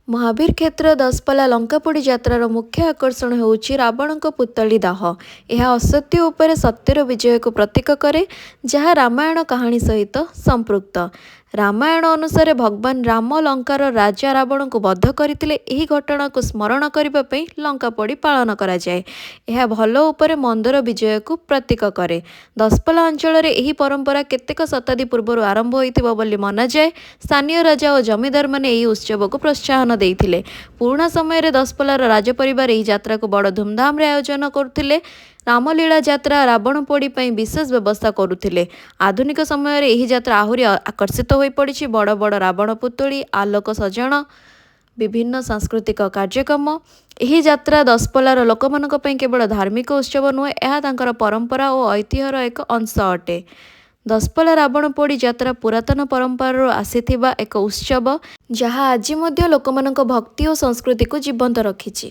ମହାବୀର କ୍ଷେତ୍ର ଦଶପଲ୍ଲା ଲଙ୍କାପୋଡ଼ି ଯାତ୍ରାର ମୁଖ୍ୟ ଆକର୍ଷଣ ହେଉଛି ରାବଣଙ୍କ ପୁତଳି ଦାହ। ଏହା ଅସତ୍ୟ ଉପରେ ସତ୍ୟର ବିଜୟକୁ ପ୍ରତୀକ କରେ, ଯାହା ରାମାୟଣ କାହାଣୀ ସହିତ ସମ୍ପୃକ୍ତ। ରାମାୟଣ ଅନୁସାରେ ଭଗବାନ ରାମ ଲଙ୍କାର ରାଜା ରାବଣଙ୍କୁ ବଧ କରିଥିଲେ। ଏହି ଘଟଣାକୁ ସ୍ମରଣ କରିବା ପାଇଁ ଲଙ୍କାପୋଡ଼ି ପାଳନ କରାଯାଏ। ଏହା ଭଲ ଉପରେ ମନ୍ଦର ବିଜୟକୁ ପ୍ରତୀକ କରେ। ଦଶପଲ୍ଲା ଅଞ୍ଚଳରେ ଏହି ପରମ୍ପରା କେତେକ ଶତାବ୍ଦୀ ପୂର୍ବରୁ ଆରମ୍ଭ ହୋଇଥିବ ବୋଲି ମନାଯାଏ। ସ୍ଥାନୀୟ ରାଜା ଓ ଜମିଦାରମାନେ ଏହି ଉତ୍ସବକୁ ପ୍ରୋତ୍ସାହନ ଦେଇଥିଲେ। ପୁରୁଣା ସମୟରେ ଦଶପଲ୍ଲାର ରାଜପରିବାର ଏହି ଯାତ୍ରାକୁ ବଡ଼ ଧୁମଧାମରେ ଆୟୋଜନ କରୁଥିଲେ। ରାମଲୀଳା ଯାତ୍ରା, ରାବଣ ପୋଡ଼ି ପାଇଁ ବିଶେଷ ବ୍ୟବସ୍ଥା କରୁଥିଲେ। ଆଧୁନିକ ସମୟରେ ଏହି ଯାତ୍ରା ଆହୁରି ଆକର୍ଷିତ ହୋଇପଡ଼ିଛି। ବଡ଼ ବଡ଼ ରାବଣ ପୁତୁଳି, ଆଲୋକ ସଜଣ, ବିଭିନ୍ନ ସାଂସ୍କୃତିକ କାର୍ଯ୍ୟକ୍ରମ। ଏହି ଯାତ୍ରା ଦଶପଲ୍ଲାର ଲୋକମାନଙ୍କ ପାଇଁ କେବଳ ଧାର୍ମିକ ଉତ୍ସବ ନୁହେଁ, ଏହା ତାଙ୍କର ପରମ୍ପରା ଓ ଐତିହ୍ୟର ଏକ ଅଂଶ ଅଟେ। ଦଶପଲ୍ଲା ରାବଣ ପୋଡ଼ି ଯାତ୍ରା ପୁରାତନ ପରମ୍ପରାରୁ ଆସିଥିବା ଏକ ଉତ୍ସବ, ଯାହା ଆଜି ମଧ୍ୟ ଲୋକମାନଙ୍କ ଭକ୍ତି ଓ ସଂସ୍କୃତିକୁ ଜୀବନ୍ତ ରଖିଛି।